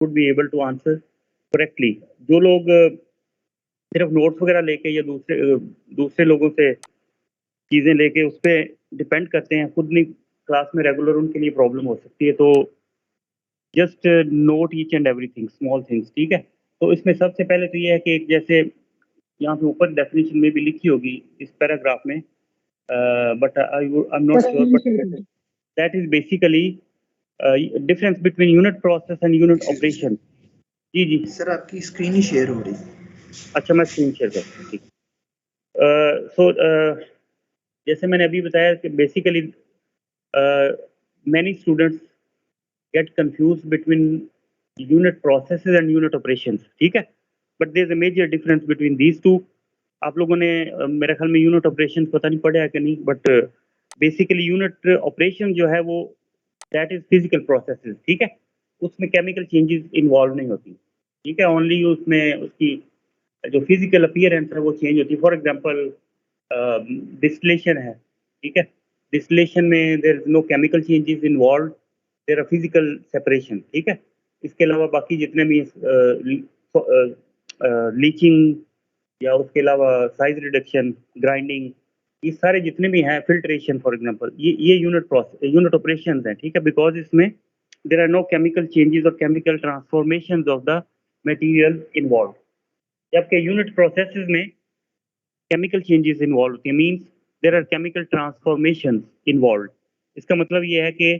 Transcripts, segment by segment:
Would be able to answer correctly. जो लोग सिर्फ नोट्स वगैरह लेके या दूसरे लोगों से चीज़ें लेके उस पे डिपेंड करते हैं, खुद नहीं क्लास में रेगुलर, उनके लिए प्रॉब्लम हो सकती है। तो just note each and everything, small things, ठीक है? तो इसमें सबसे पहले तो ये है कि एक जैसे यहाँ पे ऊपर डेफिनेशन में भी लिखी होगी इस पैराग्राफ में, but I am not sure, but that is basically difference between unit process and unit operation. जी, जी। सर आपकी स्क्रीन ही शेयर हो रही है। अच्छा, मैं स्क्रीन शेयर करता हूँ, ठीक। सो जैसे मैंने अभी बताया कि basically many students get confuse between unit processes and unit operations, ठीक है? But there is a major difference between these two. आप लोगों ने मेरे ख्याल में यूनिट ऑपरेशंस पता नहीं पढ़ा है कि नहीं, बट बेसिकली यूनिट ऑपरेशन जो है वो दैट इज फिजिकल प्रोसेसेस, ठीक है? उसमें केमिकल चेंजेस इन्वॉल्व नहीं होती, ठीक है? ओनली उसमें उसकी जो फिजिकल अपीयरेंस है वो चेंज होती है। फॉर एग्जांपल डिस्टिलेशन है, ठीक है? डिस्टिलेशन में there is no chemical changes involved, there are physical separation, ठीक है? इसके अलावा बाकी जितने भी लीचिंग या उसके अलावा साइज रिडक्शन, ग्राइंडिंग, ये सारे जितने भी हैं, फिल्ट्रेशन फॉर एग्जांपल, ये यूनिट ऑपरेशंस हैं, ठीक है? बिकॉज़ इसमें there are no chemical changes और chemical transformations of the material involved. जबकि यूनिट प्रोसेसेस में केमिकल चेंजेस इन्वॉल्व होती है, means there are chemical transformations involved. इसका मतलब ये है कि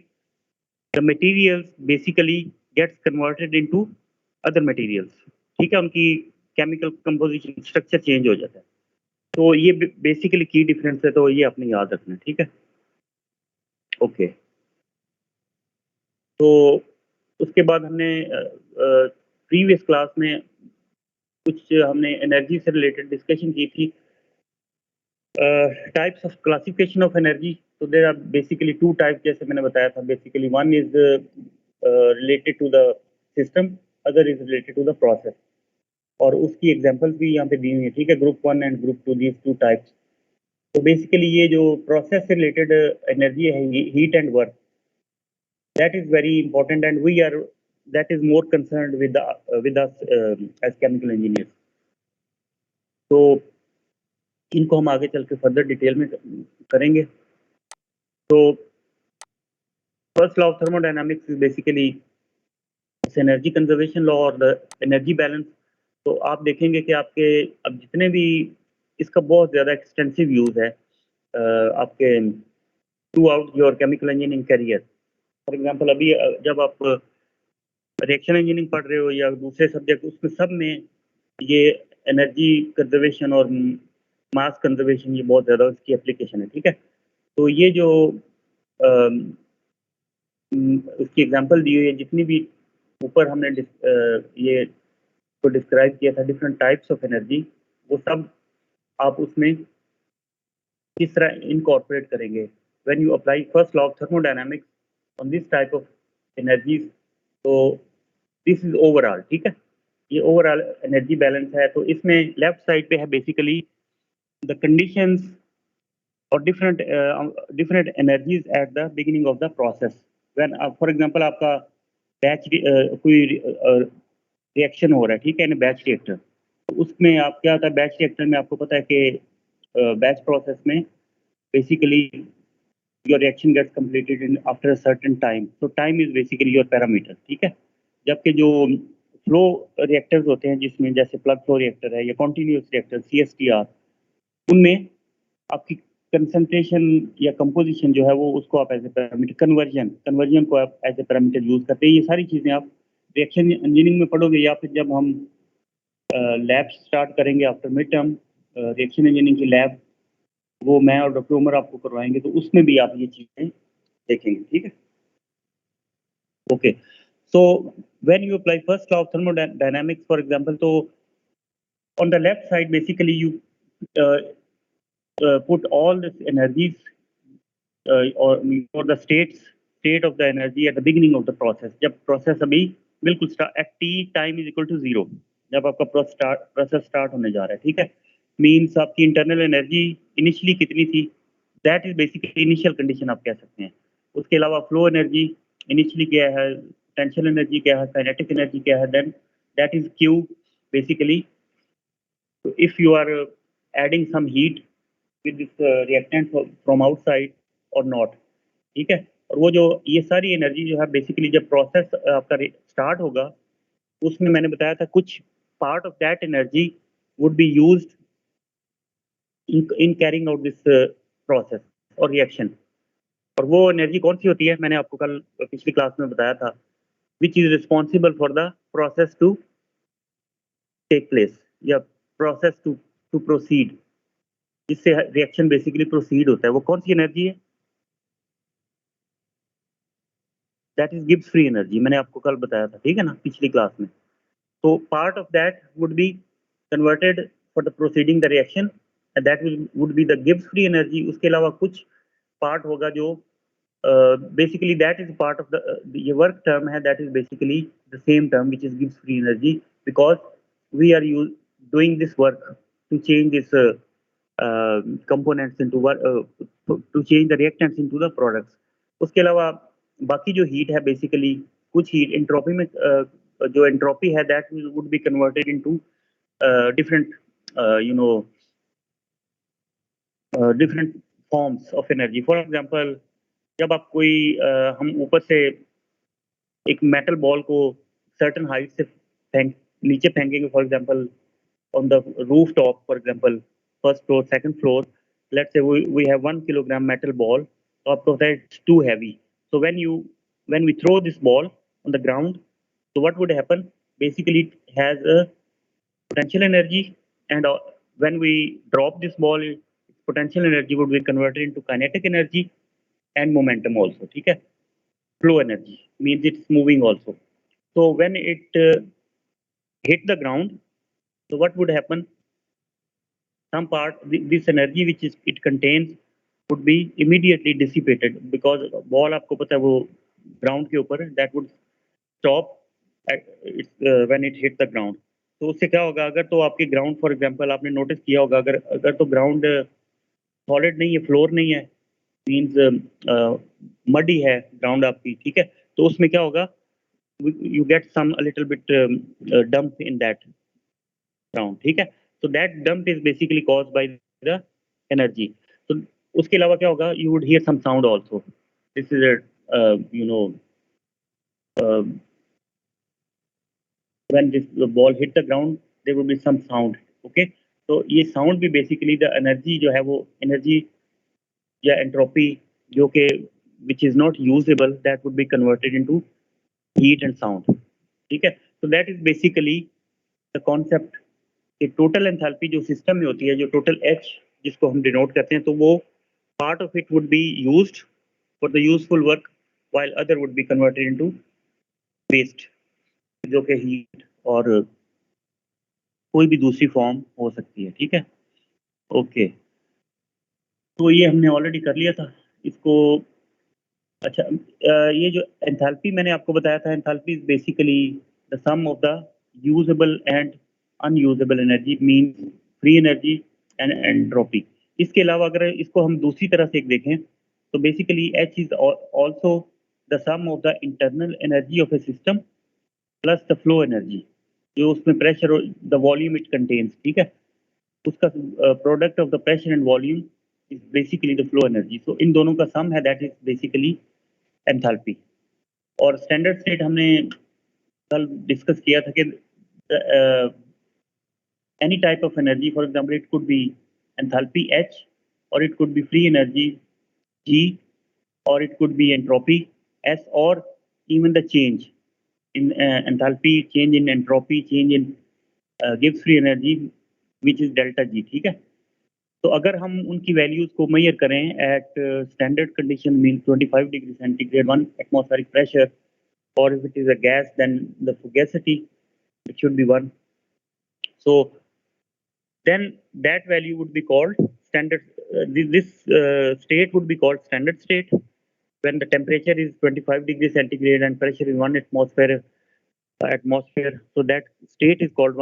the materials basically gets converted into other materials, ठीक है? उनकी केमिकल कंपोजिशन, स्ट्रक्चर चेंज हो जाता है। तो ये बेसिकली की डिफरेंस है, तो ये आपने याद रखना है, ठीक है? ओके। तो उसके बाद हमने प्रीवियस क्लास में कुछ हमने एनर्जी से रिलेटेड डिस्कशन की थी। Types of classification of energy, तो there are basically two type, जैसे मैंने बताया था। Basically one is related to the system, other is related to the process, और उसकी एग्जांपल्स भी यहाँ पे दी हुई है, ठीक है? Group 1 and group 2, these two types. तो बेसिकली ये जो प्रोसेस से रिलेटेड एनर्जी है, heat and work, that is very important, and that is more concerned with us as chemical engineers. तो इनको हम आगे चल के फर्दर डिटेल में करेंगे। तो first law of thermodynamics is basically energy conservation law और द एनर्जी बैलेंस। तो आप देखेंगे कि आपके अब जितने भी, इसका बहुत ज़्यादा एक्सटेंसिव यूज़ है आपके through out your chemical engineering career. For example अभी जब आप रिएक्शन इंजीनियरिंग पढ़ रहे हो या दूसरे सब्जेक्ट, उसमें सब में ये एनर्जी कंजर्वेशन और मास कंजर्वेशन, ये बहुत ज़्यादा इसकी एप्लीकेशन है, ठीक है? तो ये जो उसकी एग्जांपल दी हुई है, जितनी भी ऊपर हमने ये को डिस्क्राइब किया था, डिफरेंट टाइप्स ऑफ एनर्जी, वो सब आप उसमें किस तरह इनकॉर्पोरेट करेंगे when you apply first law of thermodynamics on this type of energies. तो दिस इज ओवरऑल, ठीक है? ये ओवरऑल एनर्जी बैलेंस है। तो इसमें लेफ्ट साइड पे है बेसिकली द कंडीशंस और different energies at the beginning of the process. When for example आपका बैच कोई रिएक्शन हो रहा है, ठीक है? इन बैच रिएक्टर, तो उसमें आप क्या होता है, बैच रिएक्टर में आपको पता है कि बैच प्रोसेस में basically your reaction gets completed in after a certain time. तो time is basically your parameter, ठीक है? जबकि जो फ्लो रिएक्टर्स होते हैं, जिसमें जैसे प्लग फ्लो रिएक्टर है या कॉन्टिन्यूस रिएक्टर CSTR, उनमें आपकी कंसंट्रेशन या कंपोजिशन जो है वो, उसको आप एज ए पैरामीटर, कन्वर्जन को आप एज ए पैरामीटर यूज़ करते हैं। ये सारी चीज़ें आप रिएक्शन इंजीनियरिंग में पढ़ोगे, या फिर जब हम लैब स्टार्ट करेंगे after mid term, reaction engineering की लैब, वो मैं और डॉक्टर उमर आपको करवाएंगे, तो उसमें भी आप ये चीज़ें देखेंगे, ठीक है? Okay. So when you apply first law of thermodynamics, for example, तो on the left side basically you put all this energies or the state of the energy at the beginning of the process, जब process अभी बिल्कुल at t time is equal to 0, जब आपका process start होने जा रहा है, ठीक है? मीन्स आपकी इंटरनल एनर्जी इनिशियली कितनी थी, that is basically initial condition आप कह सकते हैं। उसके अलावा फ्लो एनर्जी इनिशियली क्या है, potential energy क्या है, kinetic energy क्या है, then that is Q basically. So if you are adding some heat with this reactant from outside or not, ठीक है. और वो जो ये सारी एनर्जी जो है बेसिकली जब प्रोसेस आपका स्टार्ट होगा उसमें मैंने बताया था कुछ part of that energy would be used in carrying out this process और रिएक्शन. और वो एनर्जी कौन सी होती है, मैंने आपको कल पिछली क्लास में बताया था, which is responsible for the process to take place या प्रोसेस टू प्रोसीड, जिससे रिएक्शन बेसिकली प्रोसीड होता है. वो कौन सी एनर्जी है? That is Gibbs free energy. मैंने आपको कल बताया था, ठीक है ना, पिछली क्लास में. तो part of that would be converted for the proceeding the reaction and that would be the Gibbs free energy. उसके अलावा कुछ पार्ट होगा जो basically that is part of the work term है, that is basically the same term which is gives free energy, because we are doing this work to change this components into to change the reactants into the products. उसके अलावा बाकी जो heat है basically कुछ heat entropy में जो entropy है that would be converted into different different forms of energy. For example, जब आप कोई हम ऊपर से एक मेटल बॉल को सर्टेन हाइट से नीचे फेंकेंगे, for example on the roof top, for example first floor second floor, let's say we have 1 kilogram metal ball, तो आपको होता है it's too heavy. So when we throw this ball on the ground, so what would happen? Basically it has a potential energy, and when we drop this ball, its potential energy would be converted into kinetic energy and momentum also. ठीक है, flow energy means it's moving also. So when it hit the ground, so what would happen? Some part this energy which is it contains would be immediately dissipated, because ball आपको पता है वो ground के ऊपर है, that would stop when it hit the ground. तो उससे क्या होगा, अगर तो आपके ग्राउंड फॉर एग्जांपल आपने नोटिस किया होगा, अगर तो ग्राउंड सॉलिड नहीं है, फ्लोर नहीं है, मीन्स मडी है ग्राउंड आपकी, ठीक है, तो उसमें क्या होगा, you get some little bit dump in that ground, ठीक है. तो that dump is basically caused by the energy. तो उसके अलावा क्या होगा, you would hear some sound also. This is when this ball hit the ground there will be some sound. okay, तो ये साउंड भी बेसिकली द एनर्जी जो है वो एनर्जी या एंट्रोपी जो कि which is not usable, that would be converted into heat and sound. ठीक है, so that is basically the concept कि टोटल एंथैल्पी जो सिस्टम में होती है, जो टोटल H जिसको हम डिनोट करते हैं, तो वो part of it would be used for the useful work while other would be converted into waste, जो कि हीट और कोई भी दूसरी फॉर्म हो सकती है. ठीक है, ओके, तो ये हमने ऑलरेडी कर लिया था इसको. अच्छा, ये जो एंथैल्पी मैंने आपको बताया था, enthalpy is basically the sum of the usable and unusable energy, means free energy and entropy. इसके अलावा अगर इसको हम दूसरी तरह से देखें तो basically H is also the sum of the internal energy of a system plus the flow energy, जो उसमें pressure the volume it contains. ठीक है, उसका product of the pressure and volume is basically the flow energy. So इन दोनों का sum है, that is basically enthalpy. और स्टैंडर्ड स्टेट हमने कल डिस्कस किया था कि any type of energy, for example it could B enthalpy H, और it could B free energy G, और it could B entropy S, और even the change in enthalpy, change in entropy, change in gives free energy which is delta G. ठीक है, तो अगर हम उनकी values को मेजर करें at standard condition mean 25 degree centigrade, 1 atmospheric pressure, और if it is a gas then the fugacity it should be 1. So then that value would be called standard. This state would be called standard state when the temperature is 25 degrees centigrade and pressure is 1 atmosphere. So that state is called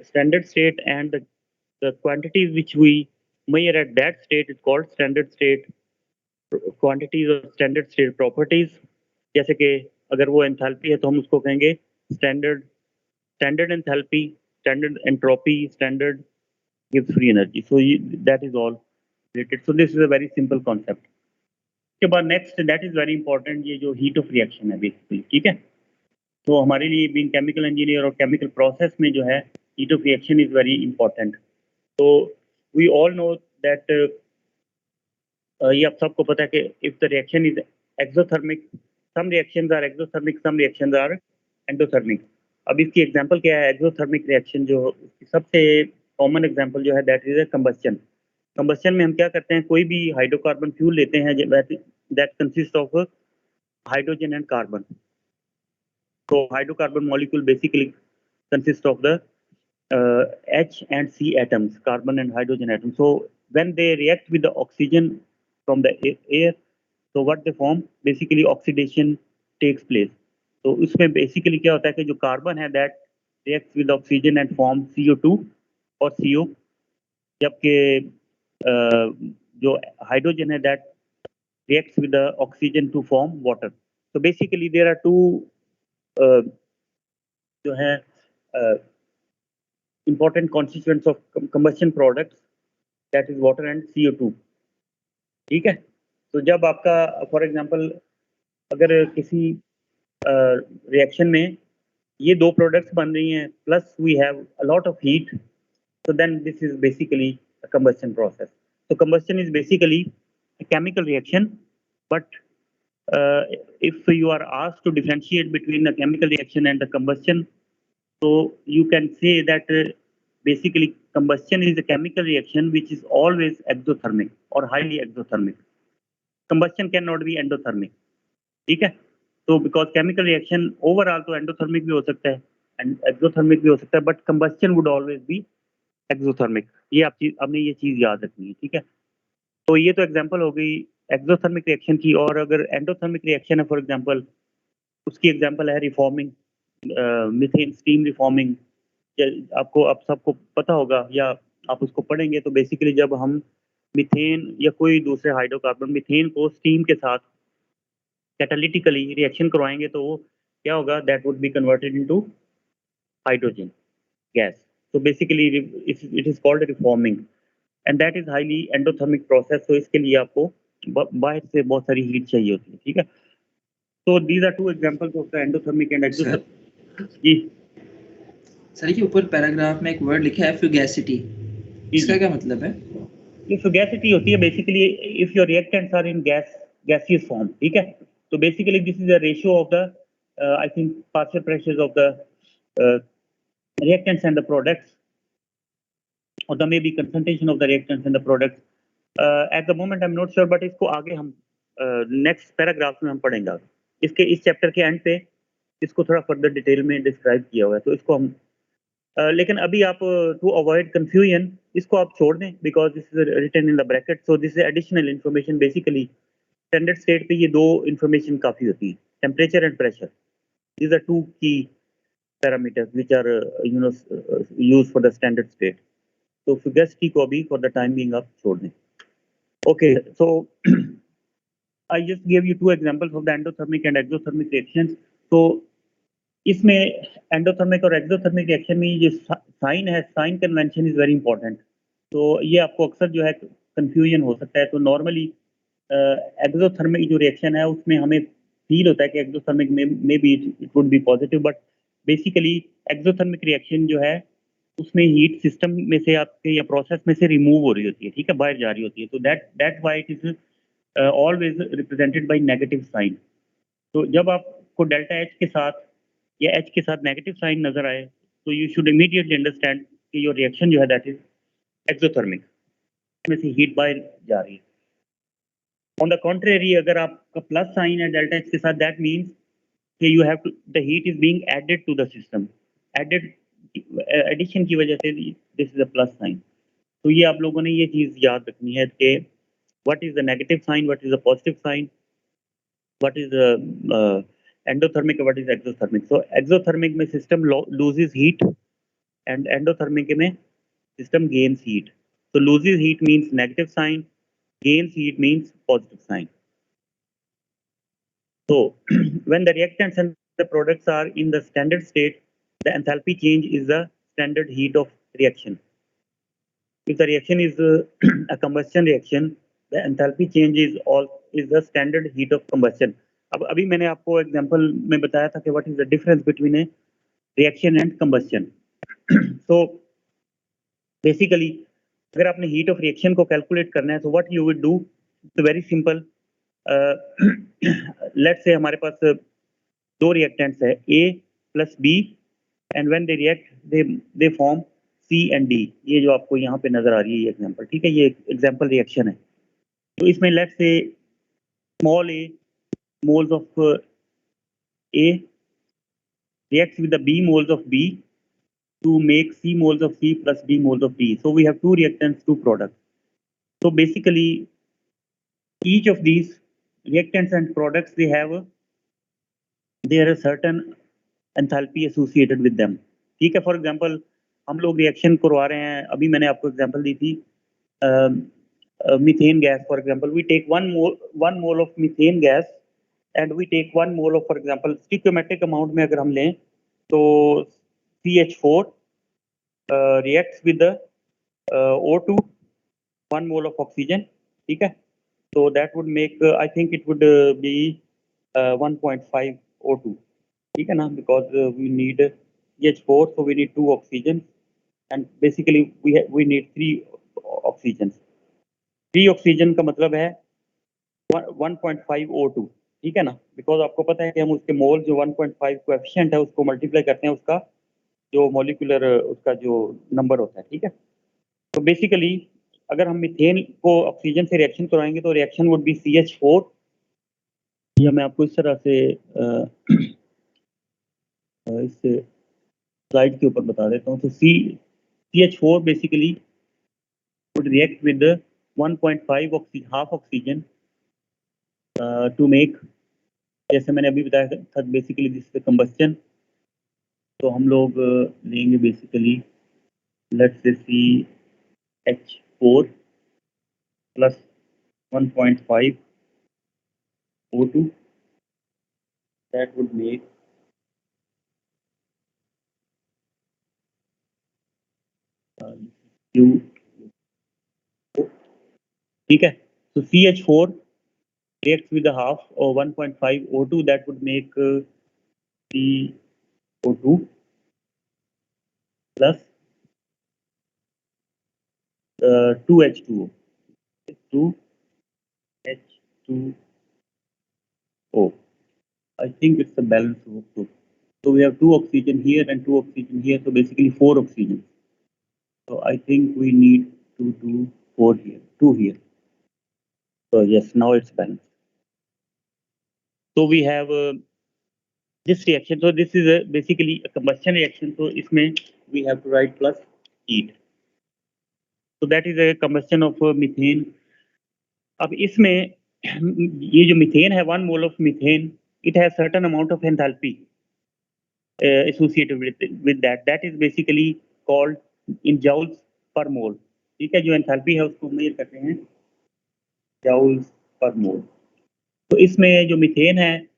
standard state, and the quantities which we measure at that state is called standard state quantities or standard state properties. जैसे कि अगर वो enthalpy है तो हम उसको कहेंगे standard enthalpy, standard entropy, standard gives free energy. So that is all related. So this is a very simple concept. उसके बाद next that is very important, ये जो हीट ऑफ रिएक्शन है बेसिकली, ठीक है। तो हमारे लिए बीइंग केमिकल इंजीनियर और केमिकल प्रोसेस में जो है heat of reaction is very important. तो वी ऑल नो दैट ये आप सबको पता है कि if the reaction is exothermic, some reactions are exothermic, some reactions are endothermic. अब इसकी एग्जांपल क्या है? एक्सोथर्मिक रिएक्शन जो उसकी सबसे कॉमन एग्जांपल जो है that is a combustion. Combustion में हम क्या करते हैं, कोई भी हाइड्रोकार्बन फ्यूल लेते हैं that consist of hydrogen and carbon. So hydrocarbon molecule basically consists of the H and C atoms, carbon and hydrogen atoms. So when they react with the oxygen from the air, so what they form, basically oxidation takes place. तो उसमें basically क्या होता है कि जो carbon है that reacts with oxygen and form CO2 और CO, जबकि जो हाइड्रोजन है that reacts with the oxygen to form water. So basically there are two जो है important constituents of combustion products, that is water and CO2, ठीक है। तो जब आपका फॉर एग्जांपल अगर किसी रिएक्शन में ये दो प्रोडक्ट्स बन रही हैं plus we have a lot of heat, so then this is basically a combustion process. So combustion is basically a chemical reaction, but if you are asked to differentiate between the chemical reaction and the combustion, so you can say that basically combustion is a chemical reaction which is always exothermic or highly exothermic. Combustion cannot be endothermic, ठीक है। तो because chemical reaction overall तो endothermic भी हो सकता है and exothermic भी हो सकता है, but combustion would always be exothermic. ये आपने ये चीज याद रखनी है, ठीक है। तो ये तो एग्जांपल हो गई एक्सोथर्मिक रिएक्शन की। और अगर एंडोथर्मिक रिएक्शन है फॉर एग्जांपल, उसकी एग्जांपल है रिफॉर्मिंग, मीथेन स्टीम रिफॉर्मिंग। आपको आप सबको पता होगा या आप उसको पढ़ेंगे तो बेसिकली जब हम मीथेन या कोई दूसरे हाइड्रोकार्बन मीथेन को स्टीम के साथ कैटालिटिकली रिएक्शन करवाएंगे तो वो क्या होगा, that would be converted into hydrogen gas. तो basically it is called reforming and that is highly endothermic process. तो इसके लिए आपको बाहर से बहुत सारी हीट चाहिए होती है, ठीक है। तो these are two examples of the endothermic and exothermic. जी सर ये ऊपर पैराग्राफ में एक वर्ड लिखा है फ्यूगैसिटी, इसका क्या मतलब है? ये फ्यूगैसिटी होती है basically if your reactants are in gaseous form, ठीक है। तो basically this is the ratio of the I think partial pressures of the reactants and the products, or the maybe concentration of the reactants and the products. At the moment I'm not sure, but इसको आगे हम next paragraph में हम पढ़ेंगे। इसके इस chapter के and पे इसको थोड़ा फर्दर डिटेल में डिस्क्राइब किया हुआ है, तो इसको हम लेकिन अभी आप टू अवॉइड कंफ्यूजन इसको आप छोड़ दें because this is written in the bracket. So this is additional information. Basically standard state पे ये दो इन्फॉर्मेशन काफ़ी होती है, temperature and pressure. These are two key parameters which are use for the standard state. तो fugacity को अभी for the time being आप छोड़ दें। Okay, so I just gave you two examples of the endothermic and exothermic reactions. तो इसमें endothermic और exothermic reaction में ये साइन है, sign convention is very important. तो ये आपको अक्सर जो है कंफ्यूजन हो सकता है। तो नॉर्मली एक्सोथर्मिक जो रिएक्शन है उसमें हमें फील होता है कि एक्सोथर्मिक में B it would be positive, but basically exothermic reaction जो है उसमें हीट सिस्टम में से आपके या प्रोसेस में से रिमूव हो रही होती है, ठीक है, बाहर जा रही होती है। तो that why it is always represented by negative sign. तो जब आपको डेल्टा एच के साथ या एच के साथ नेगेटिव साइन नजर आए तो यू शुड इमीडिएटली अंडरस्टैंड कि योर रिएक्शन जो है दैट इज एक्सोथर्मिक, में से हीट बाहर जा रही है। ऑन द कॉन्ट्रेरी अगर आपका प्लस साइन है डेल्टा एच के साथ, दैट मीन्स कि you have to the heat is being added to the system. Addition की वजह से this is a plus sign. तो ये आप लोगों ने ये चीज़ याद रखनी है कि what is the negative sign, what is the positive sign, what is the endothermic, what is exothermic. So exothermic में system loses heat and endothermic में system gains heat. So loses heat means negative sign, gains heat means positive sign. So when the reactants and the products are in the standard state, the enthalpy change is the standard heat of reaction. If the reaction is a combustion reaction, the enthalpy change is the standard heat of combustion. अब अभी मैंने आपको example में बताया था कि what is the difference between A reaction and combustion. So basically अगर आपने हीट ऑफ रिएक्शन को कैलकुलेट करना है तो what you would do, it's very simple. Let's say हमारे पास दो रिएक्टेंट्स है A plus B and when they react they form C and D. ये जो आपको यहाँ पे नजर आ रही है ये एग्जांपल, ठीक है, ये एग्जांपल रिएक्शन है. तो इसमें let's say small a moles of A reacts with the B moles of B to make C moles of C plus D moles of D. So we have two reactants, two products. So basically each of these reactants and products, there are certain enthalpy associated with them. ठीक है, for example हम लोग reaction करवा रहे हैं, अभी मैंने आपको एग्जांपल दी थी methane gas. For example we take one mole of methane gas and we take one mole of, for example stoichiometric amount में अगर हम लें तो CH4 reacts with the O2, 1 mole of oxygen, ठीक है. So that would make I think it would be 1.5 O2, ठीक है ना, because we need CH4, so we need 2 oxygen and basically we need 3 oxygens. 3 oxygen का मतलब है 1.5 O2, ठीक है ना, बिकॉज आपको पता है कि हम उसके मोल जो 1.5 कोएफिशिएंट है उसको मल्टीप्लाई करते हैं उसका जो मॉलिक्यूलर उसका जो नंबर होता है, ठीक है. तो बेसिकली अगर हम मीथेन को ऑक्सीजन से रिएक्शन कराएंगे तो रिएक्शन वुड बी CH4. या मैं आपको इस तरह से इस स्लाइड के ऊपर बता देता हूँ. तो CH4 basically would react with 1.5 half oxygen to make, जैसे मैंने अभी बताया था, बेसिकली दिस इज कंबस्टन. तो हम लोग लेंगे basically let's say CH4 plus 1.5 O2, that would make Q, ठीक है. So CH4 reacts with the half or 1.5 O2, that would make CO2 plus 2H2O. 2H2O. I think it's a balance of two. So we have 2 oxygen here and 2 oxygen here, so basically 4 oxygen. So I think we need to do 4 here, 2 here. So yes, now it's balanced. So we have this reaction. So this is basically a combustion reaction. So इसमें we have to write plus heat. So that is a combustion of methane. अब इसमें ये जो methane है, 1 mole of methane, it has certain amount of enthalpy associated with that. That is basically called in joules per mole. ठीक है, जो enthalpy है उसको मेजर करते हैं joules per mole. तो इसमें जो मीथेन है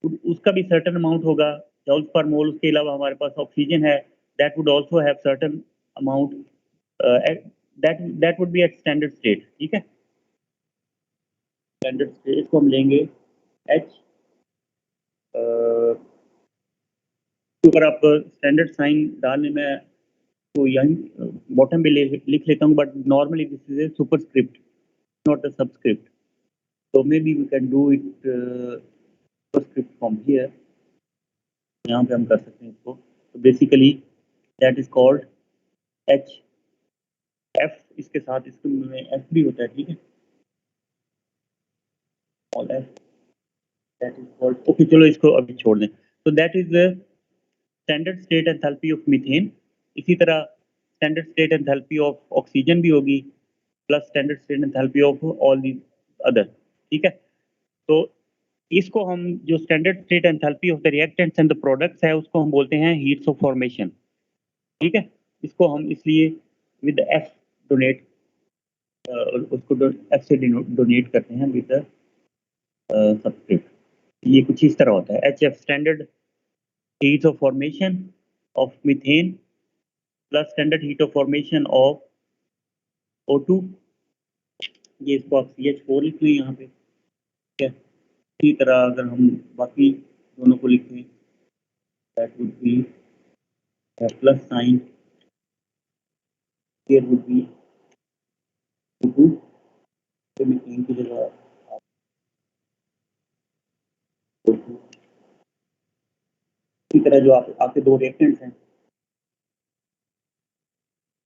उसका भी सर्टेन अमाउंट होगा joules per mole. उसके अलावा हमारे पास ऑक्सीजन है, that would also have certain amount, that would be at standard state. ठीक है, स्टैंडर्ड स्टेट को हम लेंगे H. ऊपर आप स्टैंडर्ड साइन डालने में तो यहीं बॉटम पे लिख लेता हूँ, but normally this is a superscript, not a subscript. So maybe we can do it superscript from here. यहाँ पे हम कर सकते हैं इसको. तो basically that is called H. F इसके साथ इसको में F भी होता है, ठीक है, all F, that is called. Okay, चलो इसको अभी छोड़ दें. तो that is the standard state enthalpy of methane. इसी तरह standard state enthalpy of oxygen भी होगी plus standard state enthalpy of all the other. ठीक है, तो इसको हम जो standard state enthalpy of the reactants and the products है उसको हम बोलते हैं हीट्स ऑफ फॉर्मेशन. ठीक है, इसको हम इसलिए विद एफ डोनेट उसको एफ से डोनेट करते हैं विद सबस्क्रिप्ट. ये कुछ इस तरह होता है HF standard heat of formation of methane plus standard heat of formation of O2। ये इसको आप CH4 लिख लें यहाँ पे, ठीक है। इसी तरह अगर हम बाकी दोनों को लिखें, that would be plus sign, here would be O2, तो मीथेन की जगह O2। इसी तरह जो आपके दो रिएक्टेंट्स हैं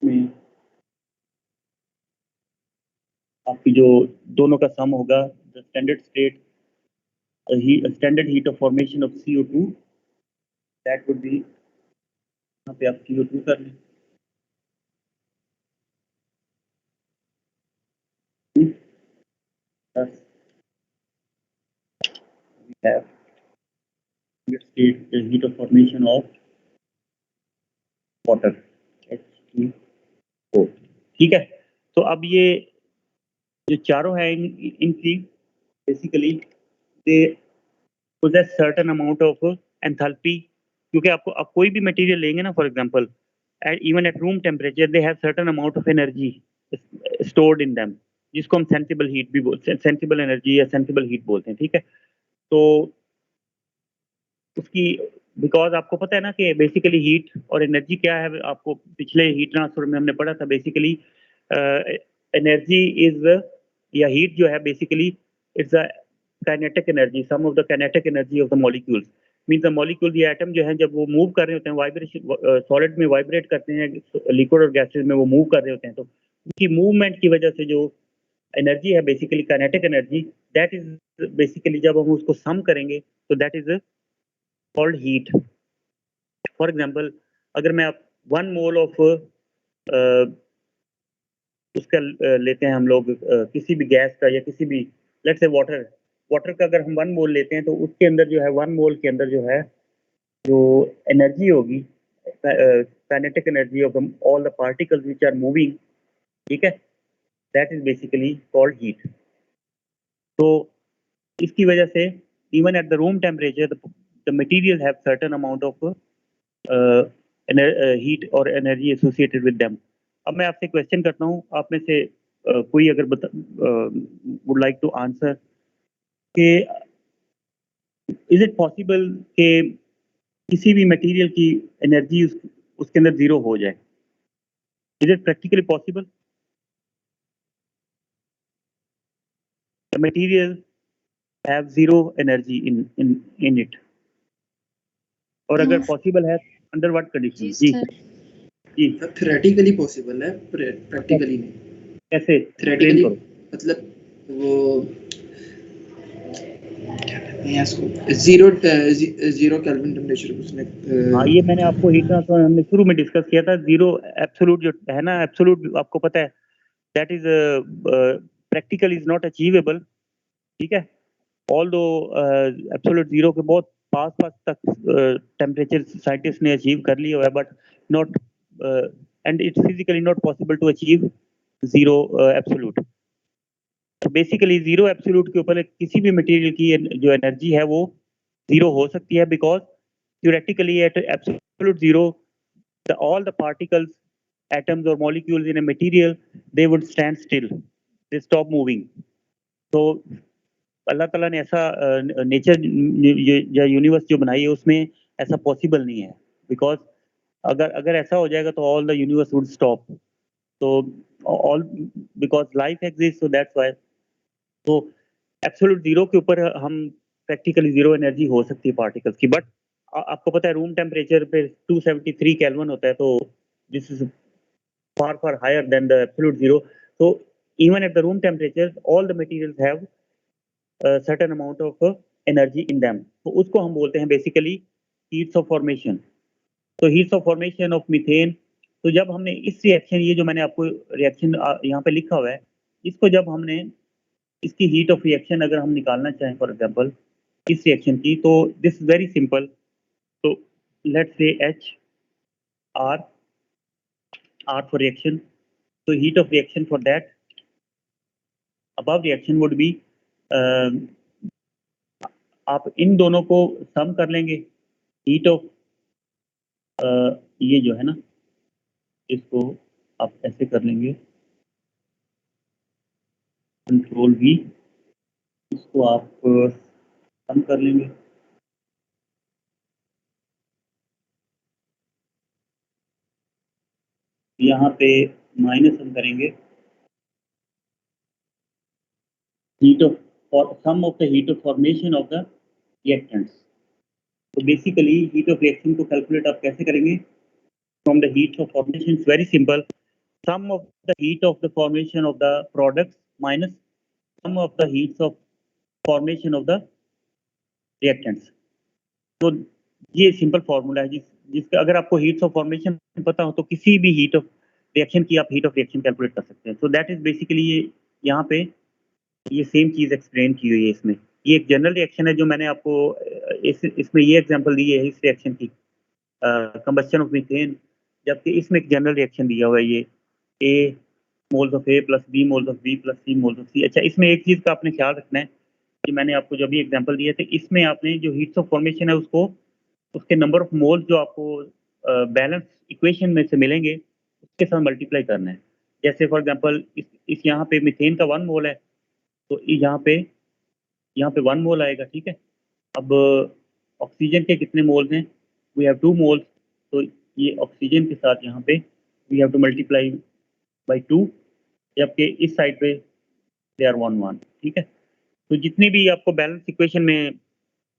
में आपकी जो दोनों का सम होगा, the standard state standard heat of formation of CO2, that would B, यहाँ पे आप CO2 कर लें, plus we have state heat of formation of water H2O, ठीक है। तो अब ये जो चारों है इनकी basically they possess certain amount of enthalpy, क्योंकि आप कोई भी मटेरियल लेंगे ना, for example even at room temperature they have certain amount of energy stored in them, जिसको हम सेंसिबल हीट भी सेंसिबल एनर्जी या सेंसिबल हीट बोलते हैं, ठीक है। तो उसकी बिकॉज आपको पता है ना कि बेसिकली हीट और एनर्जी क्या है, आपको पिछले हीट ट्रांसफर में हमने पढ़ा था। बेसिकली एनर्जी इज, या हीट जो है basically it's a kinetic energy, sum of the kinetic energy of the molecules. Means the molecule, ये एटम जो है जब वो मूव कर रहे होते हैं, वाइब्रेशन सॉलिड में वाइब्रेट करते हैं, लिक्विड और गैसेज में वो मूव कर रहे होते हैं, तो उनकी मूवमेंट की वजह से जो एनर्जी है basically kinetic energy, that is basically जब हम उसको सम करेंगे तो that is called heat. For example अगर मैं आप 1 मोल ऑफ उसका लेते हैं हम लोग किसी भी गैस का या किसी भी, लेट्स से वाटर का अगर हम 1 मोल लेते हैं तो उसके अंदर जो है 1 मोल के अंदर जो है जो एनर्जी होगी, kinetic energy of all the particles which are moving, ठीक है, that is basically called heat. तो इसकी वजह से even at the room temperature the material have certain amount of heat और एनर्जी एसोसिएटेड विद देम। अब मैं आपसे क्वेश्चन करता हूँ, आप में से कोई अगर वुड लाइक टू आंसर कि इज इट पॉसिबल कि किसी भी मटेरियल की एनर्जी उसके अंदर जीरो हो जाए? Is it practically possible? The material have zero energy in it, और अगर पॉसिबल है अंडर व्हाट कंडीशन? जी जी, थ्योरेटिकली पॉसिबल है, प्रैक्टिकली नहीं। कैसे? थ्योरेटिकली मतलब वो क्या कहते हैं इसको, जीरो केल्विन टेम्परेचर उसने। हाँ, ये मैंने आपको हीट ट्रांसफर हमने शुरू में डिस्कस किया था। जीरो एब्सोल्यूट जो है ना, एब्सोल्यूट आपको पता है that is practical is not achievable, ठीक है। ऑल्दो एब्सोल्यूट जीरो के बहुत पास तक टेम्परेचर साइंटिस्ट ने अचीव कर लिया है, but not and it's physically not possible to achieve zero absolute. तो बेसिकली जीरो एब्सोल्यूट के ऊपर किसी भी मटेरियल की जो एनर्जी है वो जीरो हो सकती है, because theoretically at absolute zero all the particles, atoms or molecules in a material, they would stand still, they stop moving. तो अल्लाह ताला ने ऐसा नेचर या यूनिवर्स जो बनाई है उसमें ऐसा पॉसिबल नहीं है, बिकॉज अगर ऐसा हो जाएगा तो all the universe would stop. तो all because life exist, so that's why. तो एब्सोल्यूट जीरो के ऊपर हम प्रैक्टिकली जीरो एनर्जी हो सकती है पार्टिकल्स की, बट आपको पता है रूम टेम्परेचर पे 273 केल्विन होता है, तो this is far far higher than the absolute zero. तो even at the room temperature all the materials have certain amount of energy in them, तो उसको हम बोलते हैं बेसिकली हीट्स ऑफ फॉर्मेशन। तो heats of formation of methane, तो जब हमने इस रिएक्शन, ये जो मैंने आपको रिएक्शन यहाँ पे लिखा हुआ है, इसको जब हमने इसकी हीट ऑफ रिएक्शन अगर हम निकालना चाहें फॉर एग्जांपल इस रिएक्शन की, तो दिस इज वेरी सिंपल। तो let's say H R for reaction, so heat of reaction for that above reaction would be आप इन दोनों को सम कर लेंगे, हीट ऑफ ये जो है ना, इसको आप ऐसे कर लेंगे, कंट्रोल V, इसको आप सम कर लेंगे। यहाँ पे माइनस हम करेंगे heat of, or sum of the heat of formation of the reactants. तो बेसिकली हीट ऑफ रिएक्शन को कैलकुलेट आप कैसे करेंगे? From the heat of formation, it's very simple, sum of the heat of the formation of the products minus sum of the heats of formation of the reactants. तो ये simple formula है जिसका अगर आपको heats of formation पता हो तो किसी भी हीट ऑफ रिएक्शन की आप हीट ऑफ रिएक्शन कैलकुलेट कर सकते हैं। सो दैट इज बेसिकली ये यहाँ पे ये सेम चीज़ एक्सप्लेन की हुई है इसमें। ये एक जनरल रिएक्शन है जो मैंने आपको इसमें ये एग्जांपल दी है इस रिएक्शन की, कंबस्शन ऑफ मीथेन, जबकि इसमें एक जनरल रिएक्शन दिया हुआ है ये A moles of A plus B moles of B plus C moles of C। अच्छा, इसमें एक चीज़ का आपने ख्याल रखना है कि मैंने आपको जो भी एग्जांपल दिए थे इसमें आपने जो हीट्स ऑफ फॉर्मेशन है उसको उसके नंबर ऑफ मोल्स जो आपको बैलेंस इक्वेशन में से मिलेंगे उसके साथ मल्टीप्लाई करना है। जैसे फॉर एग्जांपल इस यहाँ पे मीथेन का 1 मोल है तो यहाँ पे 1 मोल आएगा, ठीक है। अब ऑक्सीजन के कितने मोल्स हैं? वी हैव 2 मोल्स, तो ये ऑक्सीजन के साथ यहाँ पे we have to multiply by 2, जबकि इस साइड पे दे आर 1 ठीक है। तो जितने भी आपको बैलेंस इक्वेशन में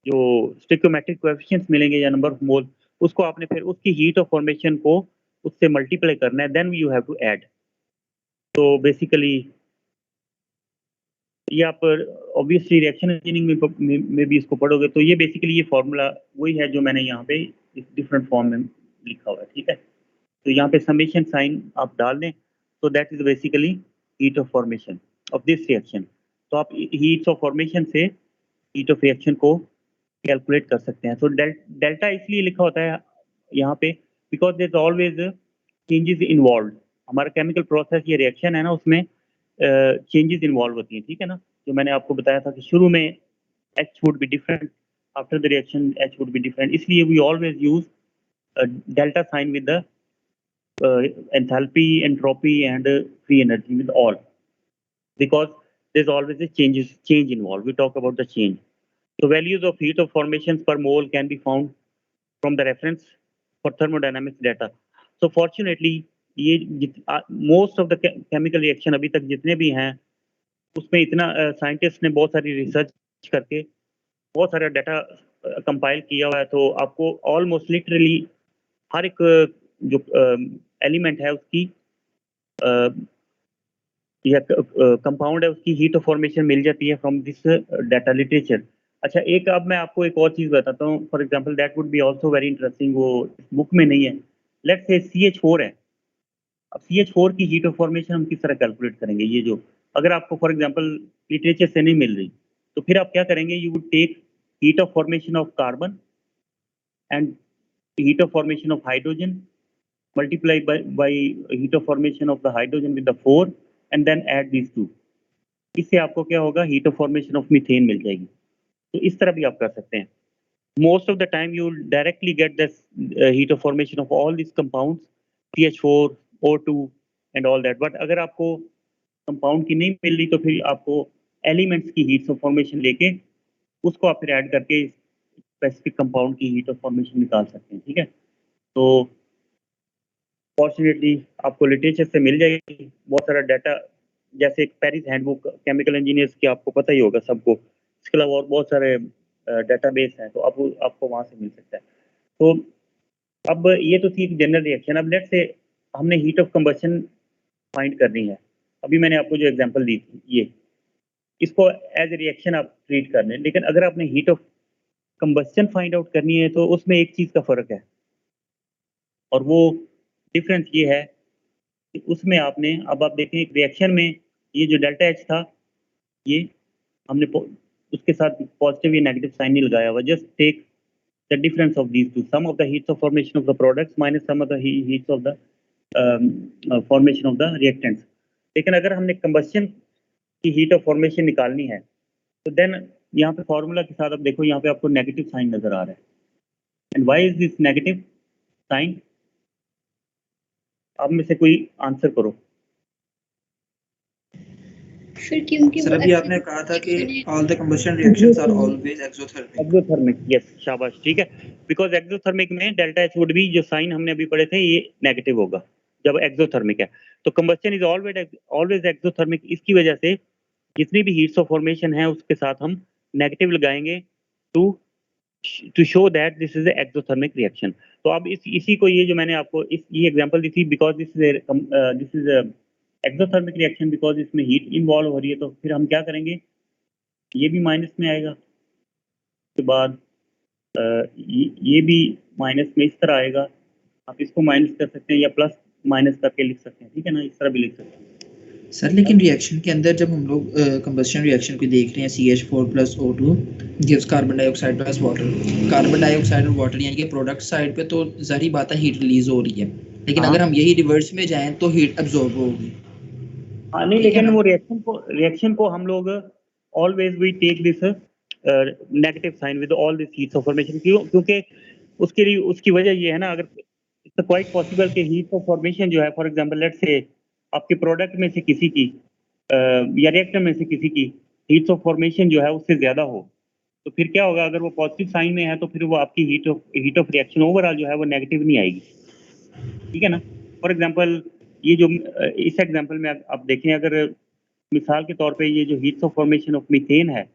जो स्टोइकोमेट्रिक कोएफिशिएंट्स मिलेंगे या नंबर ऑफ मोल, उसको आपने फिर उसकी हीट ऑफ फॉर्मेशन को उससे मल्टीप्लाई करना है, then you have to add. तो बेसिकली ये आप ऑब्वियसली रिएक्शन इंजीनियरिंग में भी इसको पढ़ोगे, तो ये बेसिकली ये फॉर्मूला वही है जो मैंने यहाँ पे इस डिफरेंट फॉर्म में लिखा हुआ है, ठीक है। तो यहाँ पे समेशन साइन आप डाल दें, तो that is basically heat of formation of this reaction. तो आप हीट ऑफ फॉर्मेशन से हीट ऑफ रिएक्शन को कैलकुलेट कर सकते हैं। तो डेल्टा इसलिए लिखा होता है यहाँ पे because there is always changes involve. हमारा केमिकल प्रोसेस ये रिएक्शन है ना, उसमें चेंजेस इन्वॉल्व होती हैं, ठीक है ना। जो मैंने आपको बताया था कि शुरू में H would be different, after the reaction H would be different, इसलिए we always use delta sign with the enthalpy, entropy and free energy with all, because there's always a change involved. We talk about the change. So values of heat of formations per mole can be found from the reference for thermodynamics data. So fortunately ये most of the chemical reaction अभी तक जितने भी हैं उसमें इतना scientist ने बहुत सारी रिसर्च करके बहुत सारा डाटा कंपाइल किया हुआ है, तो आपको ऑलमोस्ट लिटरली हर एक जो एलिमेंट है उसकी या कंपाउंड है उसकी हीट ऑफ फॉर्मेशन मिल जाती है फ्रॉम दिस डाटा लिटरेचर। अच्छा, एक अब मैं आपको एक और चीज़ बताता हूँ, for example that would be also very interesting, वो बुक में नहीं है। लेट्स से CH4 है। अब CH4 की हीट ऑफ फॉर्मेशन हम किस तरह कैलकुलेट करेंगे? ये जो अगर आपको फॉर एग्जांपल लिटरेचर से नहीं मिल रही तो फिर आप क्या करेंगे? You would take heat of formation of carbon and heat of formation of hydrogen multiply by heat of formation of the hydrogen with the 4 and then add these two। इससे आपको क्या होगा? Heat of formation of methane मिल जाएगी। तो इस तरह भी आप कर सकते हैं। Most of the time you will directly get this heat of formation of all this compounds CH4 O2 and all that. But अगर आपको कंपाउंड की नहीं मिल रही तो फिर आपको एलिमेंट्स की हीट ऑफ फॉर्मेशन लेके उसको आप फिर ऐड करके स्पेसिफिक कंपाउंड की हीट ऑफ फॉर्मेशन निकाल सकते हैं, ठीक है। तो फॉर्चुनेटली आपको लिटरेचर से मिल जाएगी बहुत सारा डाटा, जैसे एक पेरिस हैंडबुक केमिकल इंजीनियर्स की आपको पता ही होगा सबको। इसके अलावा और बहुत सारे डाटाबेस हैं, तो आपको वहाँ से मिल सकता है। तो अब ये तो थी एक जनरल रिएक्शन। अब लेट्स से हमने हीट ऑफ कंबशन फाइंड करनी है। अभी मैंने आपको जो एग्जांपल दी थी ये, इसको एज ए रिएक्शन आप ट्रीट कर लें, लेकिन अगर आपने heat of combustion find out करनी है तो उसमें एक चीज़ का फ़र्क है, और वो डिफरेंस ये है कि उसमें आपने, अब आप देखें एक रिएक्शन में ये जो डेल्टा H था, ये हमने उसके साथ पॉजिटिव या नेगेटिव साइन नहीं लगाया हुआ। Just take the difference of these two, sum of the heats of formation of the products minus sum of the heats of the formation of the reactants. लेकिन अगर हमने कंबशन की heat of formation निकालनी है तो then यहाँ पे formula के साथ अब देखो यहाँ पे आपको नेगेटिव साइन नजर आ रहा है, and why is this negative sign? आप में से कोई आंसर करो। फिर क्योंकि सर वो अभी आपने कहा था कि all the combustion reactions are always exothermic. Exothermic, yes, शाबाश, ठीक है। बिकॉज एक्सोथर्मिक में डेल्टा एच वुड बी, जो साइन हमने अभी पढ़े थे, ये नेगेटिव होगा जब एक्सोथर्मिक है। तो कंबस्शन इज ऑलवेज एक्सोथर्मिक। इसकी वजह से जितनी भी हीट्स ऑफ फॉर्मेशन है उसके साथ हम नेगेटिव लगाएंगे to show that this is exothermic reaction. तो अब इसी को, ये जो मैंने आपको ये एग्जांपल दी थी, because this is exothermic reaction, because इसमें हीट इन्वॉल्व हो रही है, तो फिर हम क्या करेंगे, ये भी माइनस में आएगा, उसके बाद ये भी माइनस में इस तरह आएगा। आप इसको माइनस कर सकते हैं या प्लस माइनस करके लिख सकते हैं, ठीक है ना, इस तरह भी लिख सकते हैं। सर लेकिन रिएक्शन के अंदर जब हम लोग कंबस्शन रिएक्शन को देख रहे हैं, CH4 + O2 gives carbon dioxide + water. Carbon dioxide और वाटर यानी कि प्रोडक्ट साइड पे तो जाहिर बात है हीट रिलीज हो रही है, लेकिन अगर हम यही रिवर्स में जाएं तो हीट एब्जॉर्ब होगी। हाँ नहीं, लेकिन वो रिएक्शन को हम लोग always we take this negative sign with all this heats of formation. क्योंकि उसके लिए उसकी वजह ये है ना, अगर इट्स क्वाइट पॉसिबल कि हीट ऑफ फॉर्मेशन जो है, फॉर एग्जांपल लेट्स से आपके प्रोडक्ट में से किसी की या रिएक्टर में से किसी की हीट्स ऑफ फॉर्मेशन जो है उससे ज्यादा हो, तो फिर क्या होगा, अगर वो पॉजिटिव साइन में है तो फिर वो आपकी हीट ऑफ रिएक्शन ओवरऑल जो है वो नेगेटिव नहीं आएगी, ठीक है ना। फॉर एग्जांपल ये जो इस एग्जांपल में आप देखें, अगर मिसाल के तौर पे ये जो heats of formation of methane है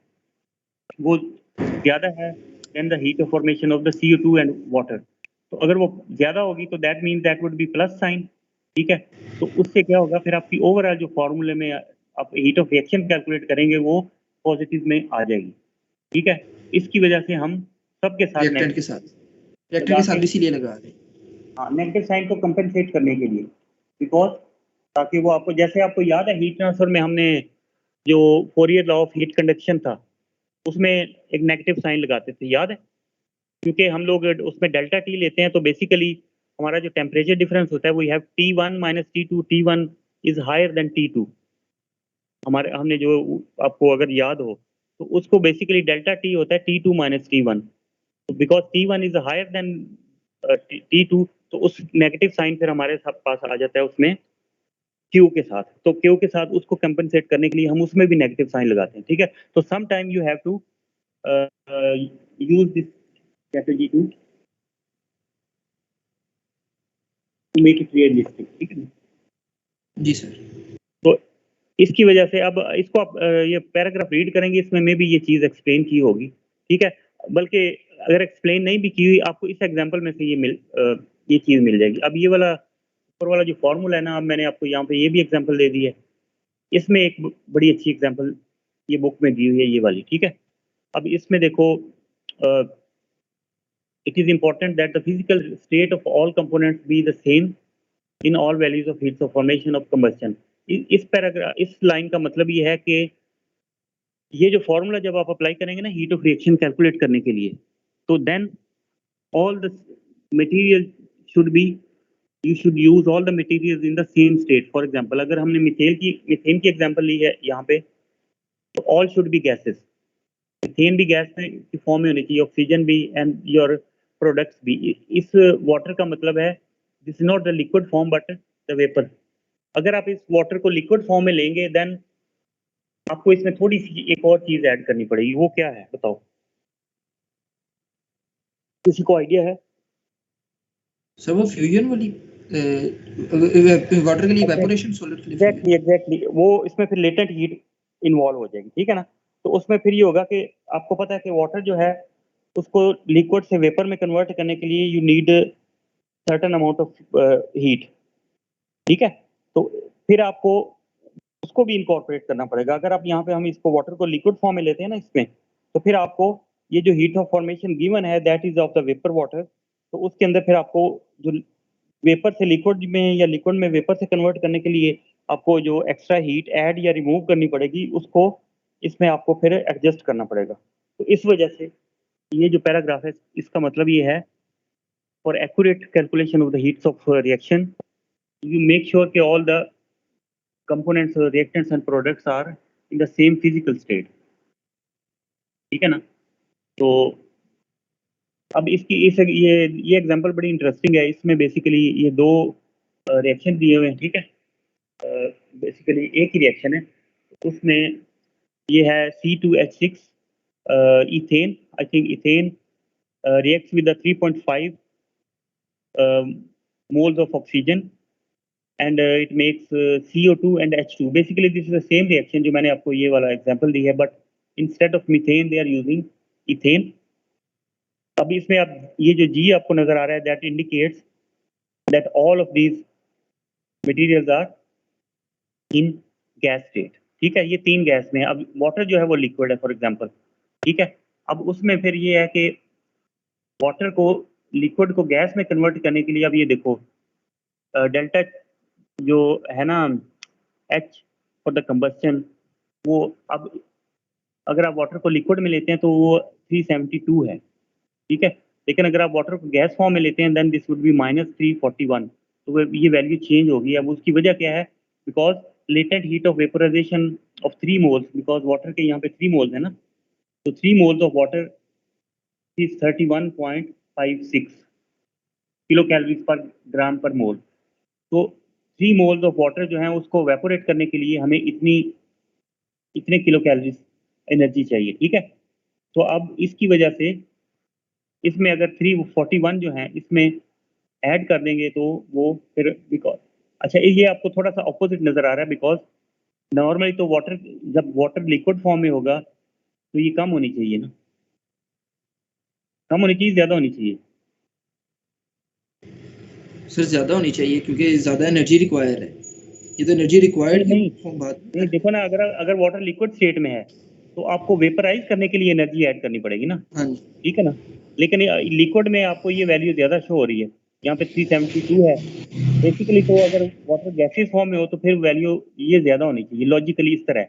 वो ज़्यादा है than the heat of formation of the CO2 and water, तो अगर वो ज़्यादा होगी तो that means that would be plus sign, ठीक है। तो उससे क्या होगा, फिर आपकी ओवरऑल जो फॉर्मूले में आप हीट ऑफ रिएक्शन कैलकुलेट करेंगे वो पॉजिटिव में आ जाएगी, ठीक है। इसकी वजह से हम सबके साथ रिएक्टेंट के साथ भी इसीलिए लगा रहे हैं, हाँ, नेगेटिव साइन को कंपेंसेट करने के लिए, बिकॉज ताकि वो आपको, जैसे आपको याद है हीट ट्रांसफर में हमने जो Fourier law of heat conduction था उसमें एक नेगेटिव साइन लगाते थे, याद है? क्योंकि हम लोग उसमें डेल्टा टी लेते हैं, तो बेसिकली हमारा जो टेम्परेचर डिफरेंस होता है वो have T1 - T2, T1 is higher than T2। हमने जो, आपको अगर याद हो तो उसको बेसिकली डेल्टा टी होता है T2 - T1, तो because T1 is higher than T2, तो उस नेगेटिव साइन फिर हमारे पास आ जाता है उसमें Q के साथ। तो Q के साथ उसको कंपनसेट करने के लिए हम उसमें भी नेगेटिव साइन लगाते हैं, ठीक है। तो some time you have to use this strategy to make it realistic, ठीक है। जी सर। तो इसकी वजह से अब इसको आप ये पैराग्राफ रीड करेंगे, इसमें में भी ये चीज़ एक्सप्लेन की होगी, ठीक है। बल्कि अगर एक्सप्लेन नहीं भी की हुई, आपको इस एग्जांपल में से ये चीज़ मिल जाएगी। अब ये वाला ऊपर वाला जो फॉर्मूला है ना, अब मैंने आपको यहाँ पे ये भी एग्जांपल दे दी है, इसमें एक बड़ी अच्छी एग्जांपल ये बुक में दी हुई है, ये वाली, ठीक है। अब इसमें देखो, it is important that the physical state of all components be the same in all values of heats of formation of combustion. इस पैराग्राफ, इस लाइन का मतलब ये है कि ये जो फॉर्मूला जब आप अप्लाई करेंगे ना हीट ऑफ रिएक्शन कैलकुलेट करने के लिए, तो then all the material should be, you should use all the materials in the same state. For example, अगर हमने मीथेन की एग्जांपल ली है यहाँ पे, तो all should be gases. Methane भी गैस में की फॉर्म में होनी चाहिए, ऑक्सीजन भी एंड योर प्रोडक्ट्स भी। इस वाटर का मतलब है this is not the liquid form but the vapour. अगर आप इस वाटर को लिक्विड फॉर्म में लेंगे देन आपको इसमें थोड़ी सी एक और चीज ऐड करनी पड़ेगी, वो क्या है बताओ, किसी को आइडिया है? सर वो फ्यूजन वाली वाटर के लिए इवेपोरेशन, सोलर के लिए एग्जैक्टली वो इसमें फिर लेटेंट हीट इन्वॉल्व हो जाएगी, ठीक है ना। तो उसमें फिर ये होगा कि आपको पता है कि वाटर जो है उसको लिक्विड से वेपर में कन्वर्ट करने के लिए you need certain amount of heat, ठीक है। तो फिर आपको उसको भी इनकॉर्पोरेट करना पड़ेगा। अगर आप यहाँ पे हम इसको वाटर को लिक्विड फॉर्म में लेते हैं ना इसमें, तो फिर आपको ये जो हीट ऑफ फॉर्मेशन गिवन है that is of the vapour water, तो उसके अंदर फिर आपको जो वेपर से लिक्विड में या लिक्विड में वेपर से कन्वर्ट करने के लिए आपको जो एक्स्ट्रा हीट ऐड या रिमूव करनी पड़ेगी, उसको इसमें आपको फिर एडजस्ट करना पड़ेगा। तो इस वजह से ये जो पैराग्राफ है इसका मतलब ये है, for accurate calculation of the heats of reaction you make sure कि all the components, reactants and products are in the same physical state. ठीक है ना। तो अब इसकी इस ये एग्जांपल बड़ी इंटरेस्टिंग है। इसमें बेसिकली ये दो रिएक्शन दिए हुए हैं, ठीक है। बेसिकली एक ही रिएक्शन है, उसमें ये है C2H6 ethane, I think ethane reacts with the 3.5 moles of oxygen and it makes CO2 and H2. Basically this is the same reaction जो मैंने आपको ये वाला एग्जांपल दी है, but instead of methane they are using ethane. अब इसमें आप ये जो G आपको नजर आ रहा है, that indicates that all of these materials are in gas state, ठीक है। ये तीन गैस में है। अब वाटर जो है वो लिक्विड है फॉर एग्जांपल, ठीक है। अब उसमें फिर ये है कि वाटर को लिक्विड को गैस में कन्वर्ट करने के लिए अब ये देखो डेल्टा जो है ना H फॉर द कंबस्शन, वो अब अगर आप वाटर को लिक्विड में लेते हैं तो वो 372 है, ठीक है। लेकिन अगर आप वाटर को गैस फॉर्म में लेते हैं देन दिस वुड बी -341, तो ये वैल्यू चेंज होगी। अब उसकी वजह क्या है? Because latent heat of vaporisation of 3 moles, because water के यहाँ पे 3 मोल्स है ना, तो 3 moles of water is 31.56 kilo calories per gram पर मोल। तो 3 मोल्स ऑफ वाटर जो है उसको वेपोरेट करने के लिए हमें इतने किलो कैलोरीज एनर्जी चाहिए, ठीक है। तो अब इसकी वजह से इसमें अगर 341 जो है इसमें ऐड कर देंगे तो वो फिर बिकॉज अच्छा ये आपको थोड़ा सा ऑपोजिट नजर आ रहा है, बिकॉज नॉर्मली तो वाटर जब वाटर लिक्विड फॉर्म में होगा तो ये कम होनी चाहिए ना, कम होनी चाहिए, ज्यादा होनी चाहिए? सर ज्यादा होनी चाहिए क्योंकि ज्यादा एनर्जी रिक्वायर है। ये तो एनर्जी रिक्वायर्ड नहीं की बात नहीं, देखो ना, अगर वाटर लिक्विड स्टेट में है तो आपको वेपराइज करने के लिए एनर्जी ऐड करनी पड़ेगी ना, हाँ ठीक है ना। लेकिन लिक्विड में आपको ये वैल्यू ज्यादा शो हो रही है, यहाँ पे 372 है बेसिकली। तो अगर वाटर गैसेस फॉर्म में हो तो फिर वैल्यू ये ज्यादा होनी चाहिए लॉजिकली इस तरह।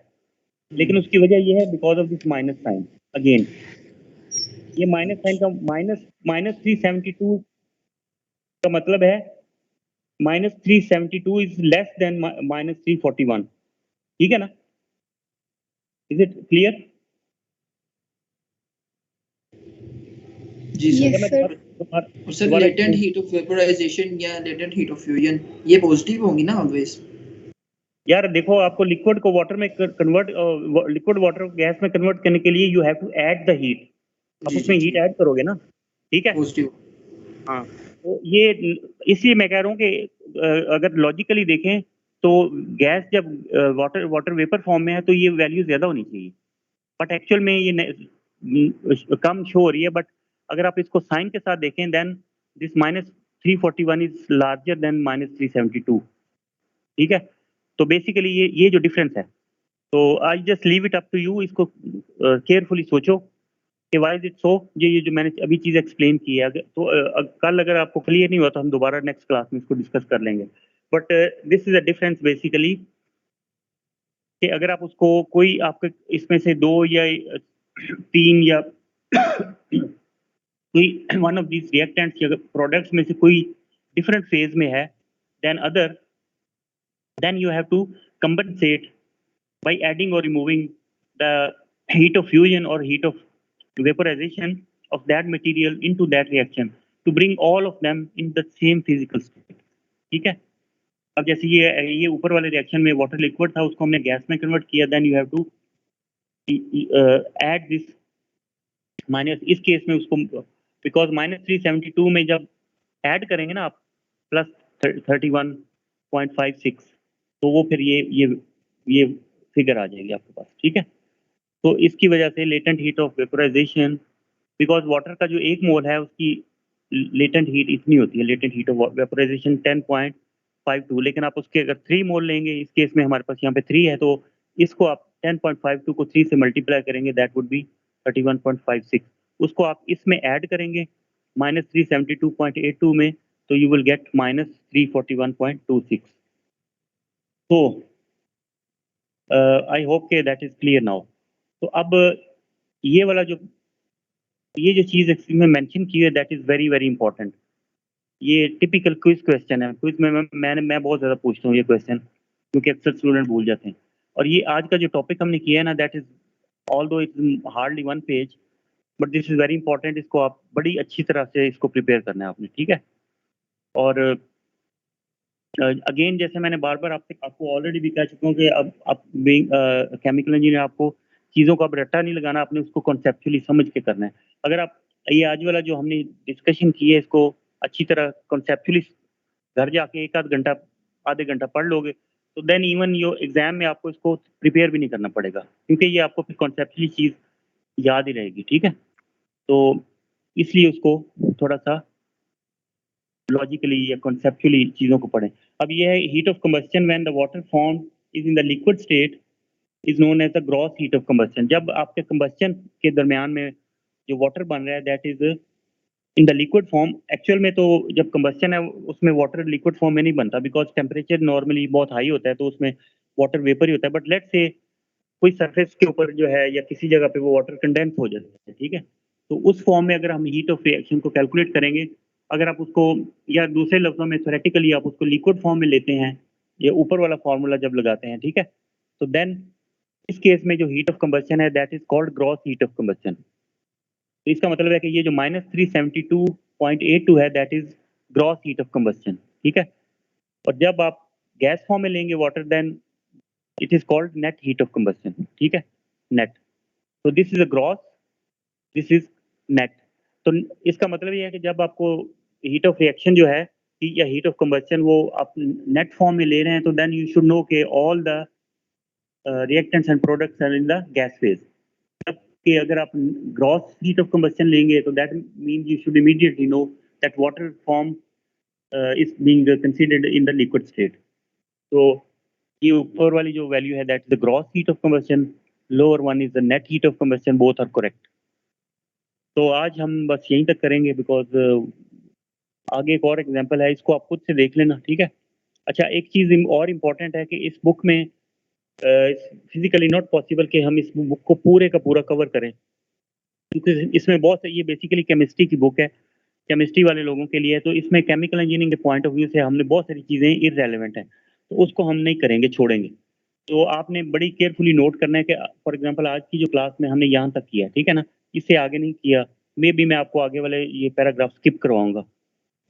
लेकिन उसकी वजह ये है because of this minus sign. Again ये माइनस साइन का माइनस 372 का मतलब है -372 इज लेस देन -341, ठीक है ना। Is it clear? जी सर। Yes, sir. और sir latent heat of vaporisation या लेटेंट हीट ऑफ फ्यूजन ये पॉजिटिव होंगी ना ऑलवेज? यार देखो, आपको लिक्विड को वाटर में कन्वर्ट लिक्विड वाटर को गैस में कन्वर्ट करने के लिए you have to add the heat. आप उसमें हीट ऐड करोगे ना, ठीक है। पॉजिटिव। हाँ, तो ये इसलिए मैं कह रहा हूँ कि अगर लॉजिकली देखें तो गैस जब वाटर वेपर फॉर्म में है तो ये वैल्यू ज्यादा होनी चाहिए, बट एक्चुअल में ये कम शो हो रही है। बट अगर आप इसको साइन के साथ देखें then this -341 is larger than -372, ठीक है। तो बेसिकली ये जो डिफरेंस है, तो I just leave it up to you. इसको केयरफुली सोचो कि वाई इज इट सो। ये जो मैंने अभी चीज एक्सप्लेन की है, तो कल अगर आपको क्लियर नहीं हुआ तो हम दोबारा नेक्स्ट क्लास में इसको डिस्कस कर लेंगे। But this is a difference basically कि अगर आप उसको कोई आपके इसमें से 2 या 3 या कोई वन ऑफ दीज रिएक्टेंट्स या प्रोडक्ट्स में से कोई डिफरेंट फेज में है than other, then you have to compensate by adding or removing the heat of fusion or heat of vaporization of that material into that reaction to bring all of them in the same physical state, ठीक है। अब जैसे ये ऊपर वाले reaction में water liquid था, उसको हमने गैस में कन्वर्ट किया, then you have to add this minus, इस केस में उसको बिकॉज -372 में जब ऐड करेंगे ना आप +31.56 तो वो फिर ये फिगर आ जाएगी आपके पास, ठीक है। तो इसकी वजह से latent heat of vaporisation, because water का जो 1 मोल है उसकी लेटेंट हीट इतनी होती है, लेटेंट हीट ऑफ वेपोराइजेशन 10.52, लेकिन आप उसके अगर 3 मोल लेंगे, इस केस में हमारे पास यहाँ पे 3 है, तो इसको आप 10.52 को 3 से मल्टीप्लाई करेंगे, दैट वुड बी 31.56। उसको आप इसमें ऐड करेंगे -372.82 में, तो यू विल गेट -341.26। तो आई होप के दैट इज क्लियर नाउ। तो अब ये वाला ये जो चीज इसमें मेंशन की है that is very very important. ये टिपिकल क्विज क्वेश्चन है। क्विज में मैं बहुत ज्यादा पूछता हूँ ये क्वेश्चन, क्योंकि अक्सर स्टूडेंट भूल जाते हैं। और ये आज का जो टॉपिक हमने किया है ना, that is although it's hardly 1 page, but this is very important. इसको आप बड़ी अच्छी तरह से इसको प्रिपेयर करना है आपने, ठीक है। और अगेन जैसे मैंने बार-बार आपको ऑलरेडी भी कह चुका हूँ कि अब आप बीइंग केमिकल इंजीनियर, आपको चीज़ों का अब रट्टा नहीं लगाना, आपने उसको कॉन्सेप्चुअली समझ के करना है। अगर आप ये आज वाला जो हमने डिस्कशन की है, इसको अच्छी तरह कॉन्सेप्चुअली घर जाके 1 आध घंटा, आधे घंटा पढ़ लोगे, तो देन इवन योर एग्ज़ाम में आपको इसको प्रिपेयर भी नहीं करना पड़ेगा, क्योंकि ये आपको फिर कॉन्सेप्चुअली चीज़ याद ही रहेगी, ठीक है। तो इसलिए उसको थोड़ा-सा लॉजिकली या कॉन्सेप्चुअली चीज़ों को पढ़ें। अब ये है heat of combustion when the water form is in the liquid state is known as the gross heat of combustion. जब आपके कंबस्शन के दरमियान में जो वाटर बन रहा है, that is in the liquid form. Actual में तो जब कंबस्शन है उसमें वाटर लिक्विड फॉर्म में नहीं बनता, बिकॉज़ टेम्परेचर नॉर्मली बहुत हाई होता है, तो उसमें वाटर वेपर ही होता है। बट लेट्स से कोई सरफेस के ऊपर जो है या किसी जगह पे वो वाटर कंडेंस हो जाता है, ठीक है। तो उस फॉर्म में अगर हम हीट ऑफ रिएक्शन को कैलकुलेट करेंगे, अगर आप उसको, या दूसरे लफ्ज़ों में थ्योरेटिकली आप उसको लिक्विड फॉर्म में लेते हैं, ये ऊपर वाला फार्मूला जब लगाते हैं, ठीक है, तो देन इस केस में जो हीट ऑफ कंबस्शन है, that is called gross heat of combustion. तो इसका मतलब है कि ये जो -372.82 है, that is gross heat of combustion, ठीक है। और जब आप गैस फॉर्म में लेंगे water, then it is called net heat of combustion, ठीक है, नेट। तो this is a gross, this is net. तो इसका मतलब ये है कि जब आपको हीट ऑफ रिएक्शन जो है या हीट ऑफ कंबस्शन वो आप नेट फॉर्म में ले रहे हैं, तो देन यू शुड नो के all the reactants and products are in the gas phase. जबकि अगर आप ग्रॉस हीट ऑफ कंबस्शन लेंगे, तो that means you should immediately know that water form is being considered in the liquid state. तो ये ऊपर वाली जो वैल्यू है, that is the gross heat of combustion, lower one is the net heat of combustion, both are correct. तो आज हम बस यहीं तक करेंगे, बिकॉज आगे एक और एग्जांपल है, इसको आप खुद से देख लेना, ठीक है। अच्छा, एक चीज़ और इम्पॉर्टेंट है कि इस बुक में फिजिकली नॉट पॉसिबल कि हम इस बुक को पूरे का पूरा कवर करें, क्योंकि इसमें बहुत, ये बेसिकली केमिस्ट्री की बुक है, केमिस्ट्री वाले लोगों के लिए है। तो इसमें केमिकल इंजीनियरिंग के पॉइंट ऑफ व्यू से हमने बहुत सारी चीज़ें इररेलेवेंट हैं, तो उसको हम नहीं करेंगे, छोड़ेंगे। तो आपने बड़ी केयरफुली नोट करना है कि फॉर एग्जांपल आज की जो क्लास में हमने यहाँ तक किया, ठीक है ना, इससे आगे नहीं किया, मे बी मैं आपको आगे वाले ये पैराग्राफ स्किप करवाऊंगा।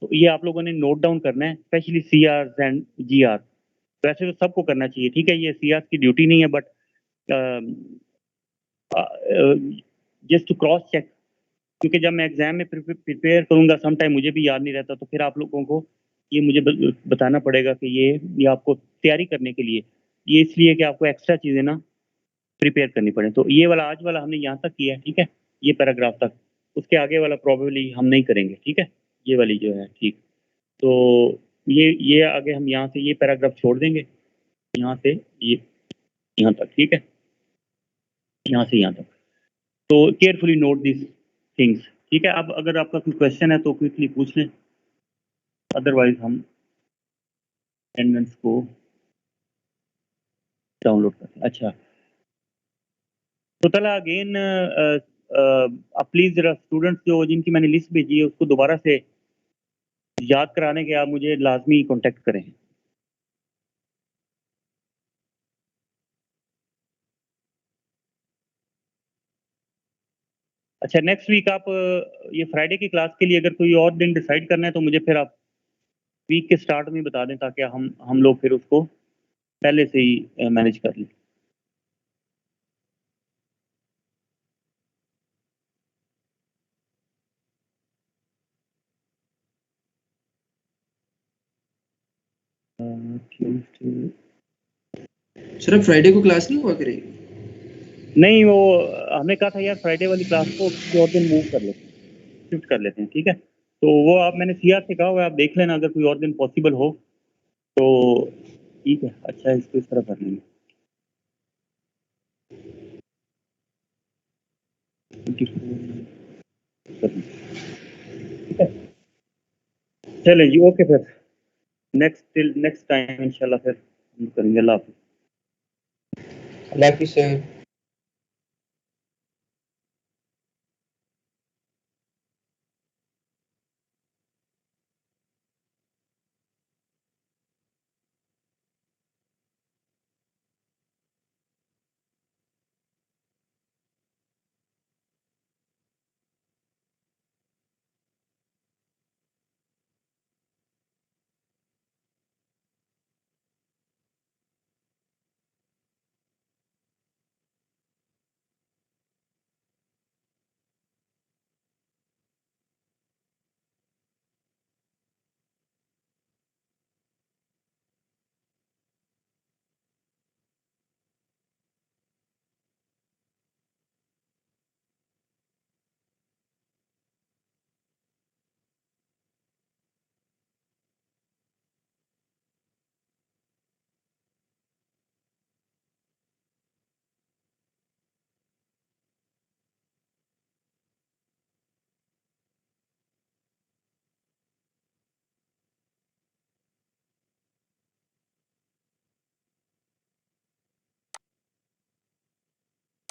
तो ये आप लोगों ने नोट डाउन करना है, स्पेशली CRs एंड GR। वैसे तो सबको करना चाहिए, ठीक है, ये CRs की ड्यूटी नहीं है, but just to cross check, क्योंकि जब मैं एग्जाम में प्रिपेयर करूंगा, सम टाइम मुझे भी याद नहीं रहता, तो फिर आप लोगों को ये मुझे बताना पड़ेगा कि ये आपको तैयारी करने के लिए, ये इसलिए कि आपको एक्स्ट्रा चीज़ें ना प्रिपेयर करनी पड़े। तो ये वाला आज वाला हमने यहाँ तक किया है, ठीक है, ये पैराग्राफ तक। उसके आगे वाला प्रॉबेबली हम नहीं करेंगे, ठीक है, ये वाली जो है, ठीक। तो ये आगे हम यहाँ से ये पैराग्राफ छोड़ देंगे, यहाँ से ये यहाँ तक, ठीक है, यहाँ से यहाँ तक। तो केयरफुली नोट दिस थिंग्स, ठीक है। अब अगर आपका कोई क्वेश्चन है तो क्विकली पूछ लें, अदरवाइज हम अटेंडेंस को डाउनलोड कर लें। अच्छा, तो चला अगेन आप प्लीज़ ज़रा स्टूडेंट्स जो जिनकी मैंने लिस्ट भेजी है, उसको दोबारा से याद कराने के आप मुझे लाजमी कॉन्टेक्ट करें। अच्छा, नेक्स्ट वीक आप ये फ्राइडे की क्लास के लिए अगर कोई और दिन डिसाइड करना है, तो मुझे फिर आप वीक के स्टार्ट में बता दें, ताकि हम लोग फिर उसको पहले से ही मैनेज कर लें। सर, अब फ्राइडे को क्लास नहीं हुआ करेगी? नहीं, वो हमने कहा था यार, फ्राइडे वाली क्लास को किसी और दिन मूव कर लेते हैं, शिफ्ट कर लेते हैं, ठीक है। तो वो आप, मैंने CR से कहा हुआ है, आप देख लेना, अगर कोई और दिन पॉसिबल हो तो ठीक है। अच्छा, इसको इस तरह कर लेंगे, ठीक है। चलें जी, ओके, फिर नेक्स्ट टाइम इंशाल्लाह फिर हम करेंगे। अल्लाह हाफ़िज़। अल्लाह हाफ़िज़ सर।